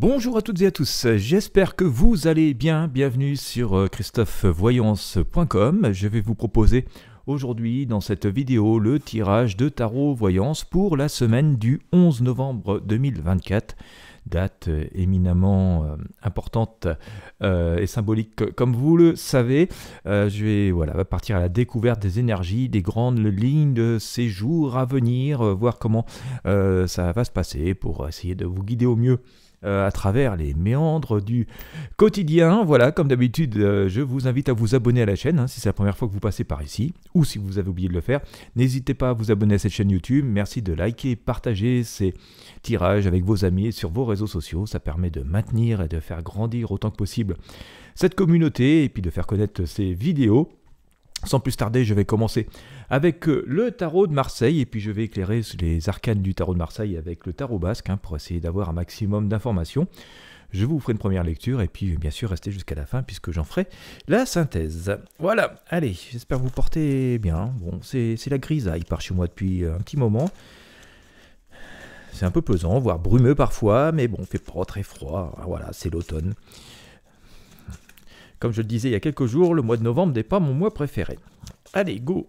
Bonjour à toutes et à tous, j'espère que vous allez bien. Bienvenue sur christophevoyance.com. Je vais vous proposer aujourd'hui dans cette vidéo le tirage de tarot voyance pour la semaine du 11 novembre 2024. Date éminemment importante et symbolique comme vous le savez. Je vais partir à la découverte des énergies, des grandes lignes de ces jours à venir, voir comment ça va se passer pour essayer de vous guider au mieux à travers les méandres du quotidien. Voilà, comme d'habitude, je vous invite à vous abonner à la chaîne, si c'est la première fois que vous passez par ici, ou si vous avez oublié de le faire. N'hésitez pas à vous abonner à cette chaîne YouTube. Merci de liker et partager ces tirages avec vos amis et sur vos réseaux sociaux. Ça permet de maintenir et de faire grandir autant que possible cette communauté et puis de faire connaître ces vidéos. Sans plus tarder, je vais commencer avec le tarot de Marseille et puis je vais éclairer les arcanes du tarot de Marseille avec le tarot basque pour essayer d'avoir un maximum d'informations. Je vous ferai une première lecture et puis bien sûr restez jusqu'à la fin puisque j'en ferai la synthèse. Voilà, allez, j'espère que vous portez bien. Bon, c'est la grisaille par chez moi depuis un petit moment. C'est un peu pesant, voire brumeux parfois, mais bon, il fait pas très froid. Voilà, c'est l'automne. Comme je le disais il y a quelques jours, le mois de novembre n'est pas mon mois préféré. Allez, go!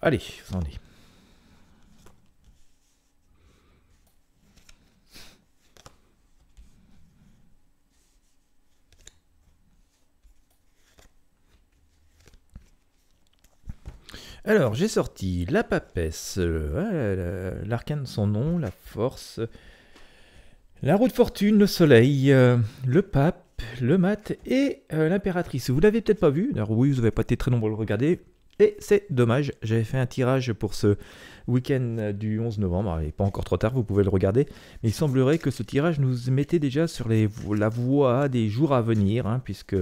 Allez, ça en est. Alors, j'ai sorti la papesse, l'arcane sans nom, la force, la roue de fortune, le soleil, le pape, le mat et l'impératrice. Vous l'avez peut-être pas vu, alors oui, vous n'avez pas été très nombreux à le regarder, et c'est dommage. J'avais fait un tirage pour ce week-end du 11 novembre, alors, il n'est pas encore trop tard, vous pouvez le regarder, mais il semblerait que ce tirage nous mettait déjà sur la voie des jours à venir, puisque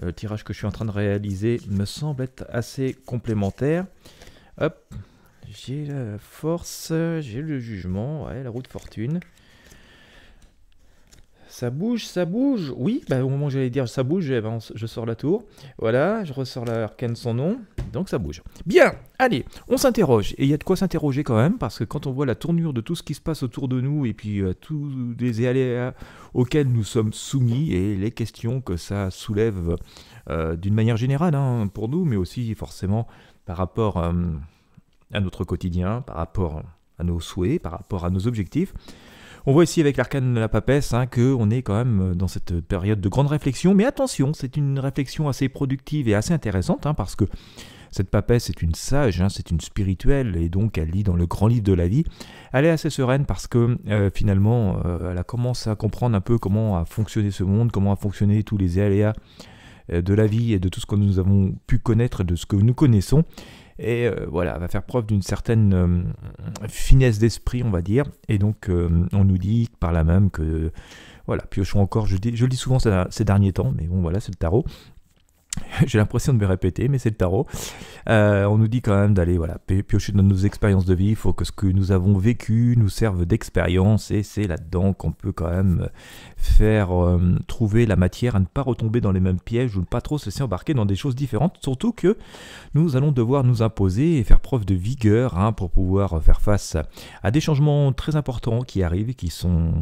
le tirage que je suis en train de réaliser me semble être assez complémentaire. Hop, j'ai la force, j'ai le jugement, la roue de fortune. Ça bouge, oui, au moment où j'allais dire ça bouge, je sors la tour, voilà, je ressors l'arcane sans nom, donc ça bouge. Bien, allez, on s'interroge, et il y a de quoi s'interroger quand même, parce que quand on voit la tournure de tout ce qui se passe autour de nous, et puis tous les aléas auxquels nous sommes soumis, et les questions que ça soulève d'une manière générale pour nous, mais aussi forcément par rapport à notre quotidien, par rapport à nos souhaits, par rapport à nos objectifs. On voit ici avec l'arcane de la papesse qu'on est quand même dans cette période de grande réflexion. Mais attention, c'est une réflexion assez productive et assez intéressante parce que cette papesse est une sage, c'est une spirituelle et donc elle lit dans le grand livre de la vie. Elle est assez sereine parce que finalement, elle a commencé à comprendre un peu comment a fonctionné ce monde, comment a fonctionné tous les aléas de la vie et de tout ce que nous avons pu connaître et de ce que nous connaissons. Et voilà, elle va faire preuve d'une certaine finesse d'esprit, on va dire. Et donc, on nous dit par là même que, voilà, piochons encore, je le dis souvent ces derniers temps, mais bon, voilà, c'est le tarot. J'ai l'impression de me répéter, mais c'est le tarot. On nous dit quand même d'aller piocher dans nos expériences de vie. Il faut que ce que nous avons vécu nous serve d'expérience. Et c'est là-dedans qu'on peut quand même faire trouver la matière à ne pas retomber dans les mêmes pièges ou ne pas trop se laisser embarquer dans des choses différentes. Surtout que nous allons devoir nous imposer et faire preuve de vigueur pour pouvoir faire face à des changements très importants qui arrivent.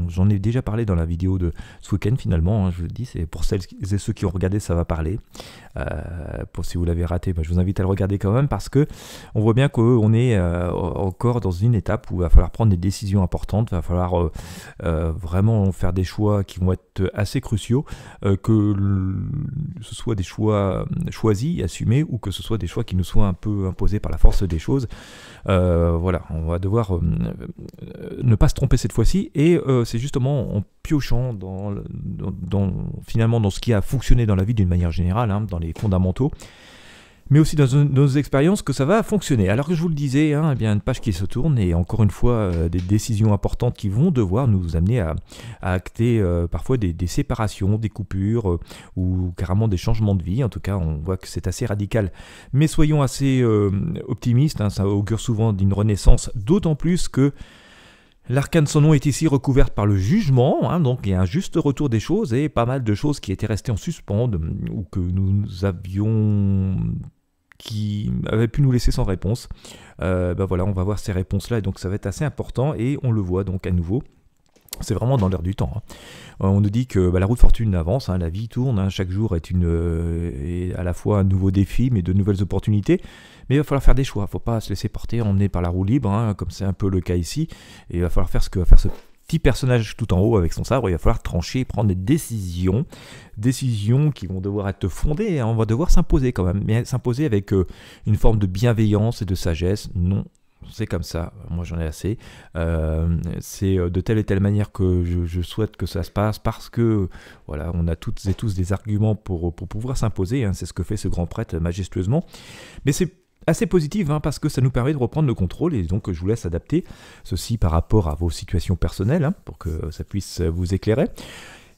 J'en ai déjà parlé dans la vidéo de ce week-end finalement. Je vous le dis, c'est pour celles et ceux qui ont regardé, ça va parler. Pour si vous l'avez raté, je vous invite à le regarder quand même parce que on voit bien qu'on est encore dans une étape où il va falloir prendre des décisions importantes, il va falloir vraiment faire des choix qui vont être assez cruciaux, que ce soit des choix choisis, assumés, ou que ce soit des choix qui nous soient un peu imposés par la force des choses. Voilà, on va devoir ne pas se tromper cette fois-ci et c'est justement en piochant finalement dans ce qui a fonctionné dans la vie d'une manière générale, dans les fondamentaux, mais aussi dans nos expériences que ça va fonctionner. Alors que je vous le disais, une page qui se tourne et encore une fois des décisions importantes qui vont devoir nous amener à acter parfois des séparations, des coupures ou carrément des changements de vie. En tout cas, on voit que c'est assez radical. Mais soyons assez optimistes, ça augure souvent d'une renaissance, d'autant plus que L'arcane sans nom est ici recouverte par le jugement, hein, donc il y a un juste retour des choses et pas mal de choses qui étaient restées en suspens ou que nous avions, qui avaient pu nous laisser sans réponse. Ben voilà, on va voir ces réponses-là et donc ça va être assez important et on le voit donc à nouveau. C'est vraiment dans l'air du temps. Hein. On nous dit que la roue de fortune avance, hein, la vie tourne, hein, chaque jour est à la fois un nouveau défi, mais de nouvelles opportunités. Mais il va falloir faire des choix, il ne faut pas se laisser porter, emmener par la roue libre, hein, comme c'est un peu le cas ici. Et il va falloir faire ce que va faire ce petit personnage tout en haut avec son sabre. Il va falloir trancher, prendre des décisions qui vont devoir être fondées, hein, on va devoir s'imposer quand même, mais s'imposer avec une forme de bienveillance et de sagesse. Non. C'est comme ça, moi j'en ai assez. C'est de telle et telle manière que je souhaite que ça se passe parce que voilà, on a toutes et tous des arguments pour pouvoir s'imposer. Hein, c'est ce que fait ce grand prêtre majestueusement. Mais c'est assez positif hein, parce que ça nous permet de reprendre le contrôle et donc je vous laisse adapter ceci par rapport à vos situations personnelles hein, pour que ça puisse vous éclairer.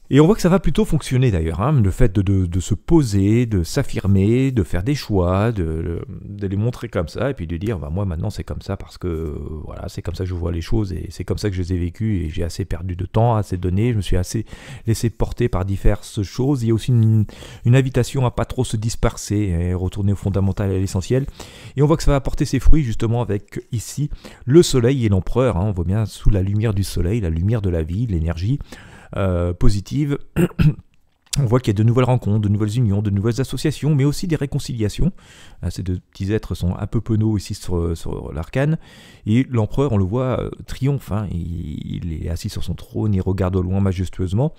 Et on voit que ça va plutôt fonctionner d'ailleurs, hein, le fait de se poser, de s'affirmer, de faire des choix, de les montrer comme ça, et puis de dire, bah, moi maintenant c'est comme ça parce que voilà, c'est comme ça que je vois les choses, et c'est comme ça que je les ai vécues, et j'ai assez perdu de temps, assez donné, je me suis assez laissé porter par diverses choses. Il y a aussi une invitation à pas trop se disperser, et retourner au fondamental et à l'essentiel. Et on voit que ça va apporter ses fruits justement avec ici le soleil et l'empereur, hein, on voit bien sous la lumière du soleil, la lumière de la vie, de l'énergie, positive. On voit qu'il y a de nouvelles rencontres, de nouvelles unions, de nouvelles associations, mais aussi des réconciliations. Ces deux petits êtres sont un peu penauds ici sur l'arcane. Et l'empereur, on le voit, triomphe. Hein. Il est assis sur son trône, il regarde au loin majestueusement.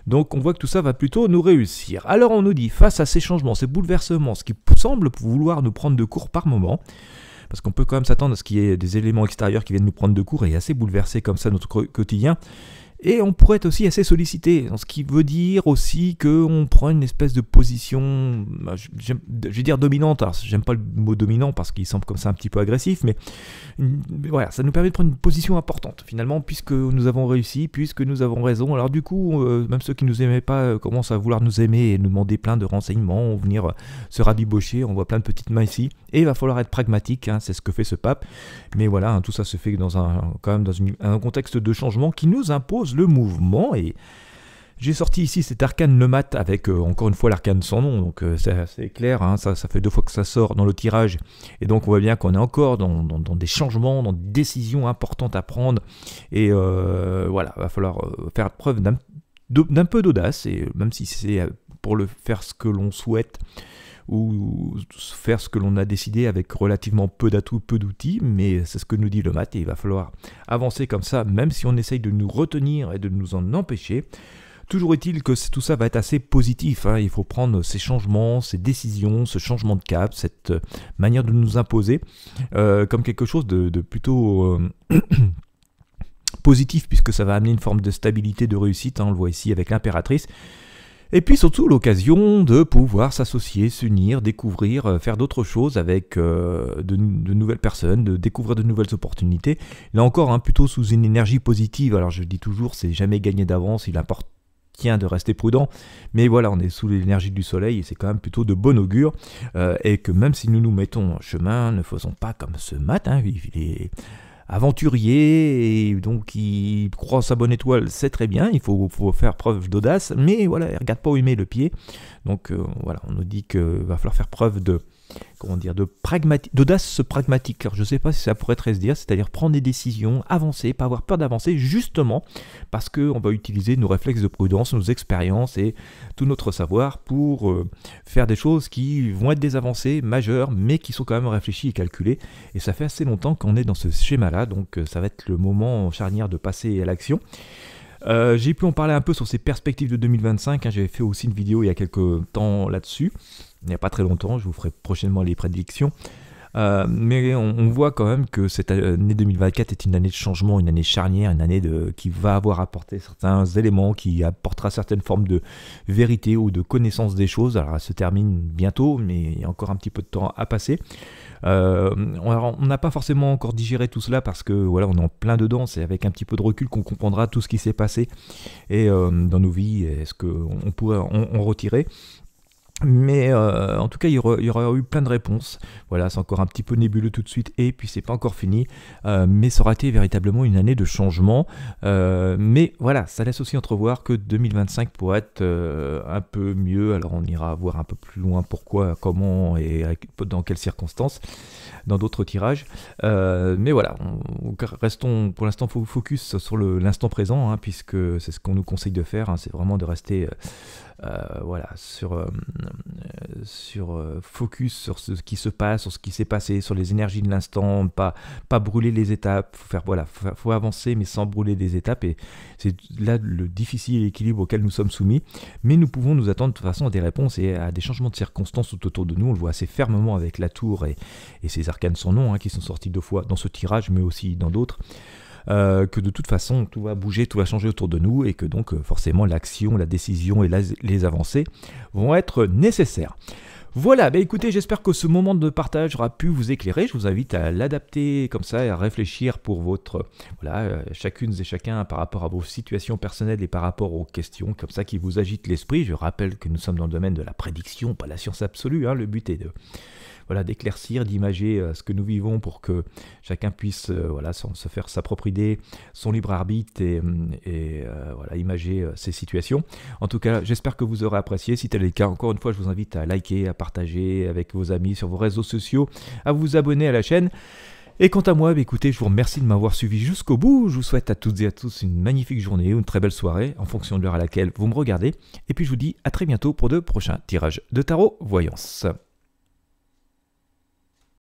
Donc on voit que tout ça va plutôt nous réussir. Alors on nous dit, face à ces changements, ces bouleversements, ce qui semble vouloir nous prendre de court par moment, parce qu'on peut quand même s'attendre à ce qu'il y ait des éléments extérieurs qui viennent nous prendre de court et assez bouleverser comme ça notre quotidien. Et on pourrait être aussi assez sollicité, ce qui veut dire aussi qu'on prend une espèce de position, je vais dire dominante, alors j'aime pas le mot dominant parce qu'il semble comme ça un petit peu agressif, mais voilà, ça nous permet de prendre une position importante finalement, puisque nous avons réussi, puisque nous avons raison. Alors du coup, même ceux qui nous aimaient pas commencent à vouloir nous aimer et nous demander plein de renseignements, venir se rabibocher, on voit plein de petites mains ici, et il va falloir être pragmatique, hein, c'est ce que fait ce pape, mais voilà, hein, tout ça se fait quand même dans un contexte de changement qui nous impose le mouvement. Et j'ai sorti ici cet arcane Neumat avec encore une fois l'arcane sans nom, donc c'est assez clair, hein, ça fait 2 fois que ça sort dans le tirage, et donc on voit bien qu'on est encore dans des changements, dans des décisions importantes à prendre, et voilà, va falloir faire preuve d'un peu d'audace, et même si c'est pour faire ce que l'on souhaite, ou faire ce que l'on a décidé avec relativement peu d'atouts, peu d'outils, mais c'est ce que nous dit le mat, et il va falloir avancer comme ça, même si on essaye de nous retenir et de nous en empêcher. Toujours est-il que tout ça va être assez positif, hein. Il faut prendre ces changements, ces décisions, ce changement de cap, cette manière de nous imposer, comme quelque chose de plutôt positif, puisque ça va amener une forme de stabilité, de réussite, hein, on le voit ici avec l'impératrice. Et puis surtout l'occasion de pouvoir s'associer, s'unir, découvrir, faire d'autres choses avec de nouvelles personnes, de découvrir de nouvelles opportunités. Là encore, hein, plutôt sous une énergie positive. Alors je dis toujours, c'est jamais gagné d'avance, il apporte de rester prudent, mais voilà, on est sous l'énergie du soleil et c'est quand même plutôt de bon augure, et que même si nous nous mettons en chemin, ne faisons pas comme ce matin, il est aventurier et donc il croit en sa bonne étoile, c'est très bien, il faut faire preuve d'audace, mais voilà, il ne regarde pas où il met le pied, donc voilà, on nous dit qu'il va falloir faire preuve d'audace pragmatique. Alors je ne sais pas si ça pourrait très se dire, c'est-à-dire prendre des décisions, avancer, pas avoir peur d'avancer, justement parce qu'on va utiliser nos réflexes de prudence, nos expériences et tout notre savoir pour faire des choses qui vont être des avancées majeures, mais qui sont quand même réfléchies et calculées. Et ça fait assez longtemps qu'on est dans ce schéma-là, donc ça va être le moment charnière de passer à l'action. J'ai pu en parler un peu sur ces perspectives de 2025, hein, j'avais fait aussi une vidéo il y a quelques temps là-dessus, il n'y a pas très longtemps, je vous ferai prochainement les prédictions, mais on voit quand même que cette année 2024 est une année de changement, une année charnière, une année qui va avoir apporté certains éléments, qui apportera certaines formes de vérité ou de connaissance des choses. Alors elle se termine bientôt, mais il y a encore un petit peu de temps à passer. On n'a pas forcément encore digéré tout cela parce que voilà, on est en plein dedans, c'est avec un petit peu de recul qu'on comprendra tout ce qui s'est passé et dans nos vies, est-ce qu'on pourrait en retirer. Mais en tout cas, il y aura eu plein de réponses. Voilà, c'est encore un petit peu nébuleux tout de suite, et puis c'est pas encore fini. Mais ça aura été véritablement une année de changement. Mais voilà, ça laisse aussi entrevoir que 2025 pourrait être un peu mieux. Alors on ira voir un peu plus loin pourquoi, comment et dans quelles circonstances dans d'autres tirages. Mais voilà, restons pour l'instant focus sur l'instant présent, hein, puisque c'est ce qu'on nous conseille de faire. Hein, c'est vraiment de rester voilà, sur focus sur ce qui se passe, sur ce qui s'est passé, sur les énergies de l'instant, pas brûler les étapes, faut avancer mais sans brûler des étapes, et c'est là le difficile équilibre auquel nous sommes soumis, mais nous pouvons nous attendre de toute façon à des réponses et à des changements de circonstances tout autour de nous. On le voit assez fermement avec la tour et ses arcanes sans nom, hein, qui sont sortis 2 fois dans ce tirage mais aussi dans d'autres. Que de toute façon tout va bouger, tout va changer autour de nous, et que donc forcément l'action, la décision et les avancées vont être nécessaires. Voilà, bah écoutez, j'espère que ce moment de partage aura pu vous éclairer. Je vous invite à l'adapter comme ça et à réfléchir pour votre, voilà, chacune et chacun par rapport à vos situations personnelles et par rapport aux questions comme ça qui vous agitent l'esprit. Je rappelle que nous sommes dans le domaine de la prédiction, pas la science absolue, hein. Le but est d'éclaircir, d'imager ce que nous vivons pour que chacun puisse voilà, se faire sa propre idée, son libre arbitre et voilà, imager ces situations. En tout cas, j'espère que vous aurez apprécié. Si tel est le cas, encore une fois, je vous invite à liker, à partager avec vos amis sur vos réseaux sociaux, à vous abonner à la chaîne. Et quant à moi, écoutez, je vous remercie de m'avoir suivi jusqu'au bout. Je vous souhaite à toutes et à tous une magnifique journée ou une très belle soirée en fonction de l'heure à laquelle vous me regardez. Et puis je vous dis à très bientôt pour de prochains tirages de tarot voyance.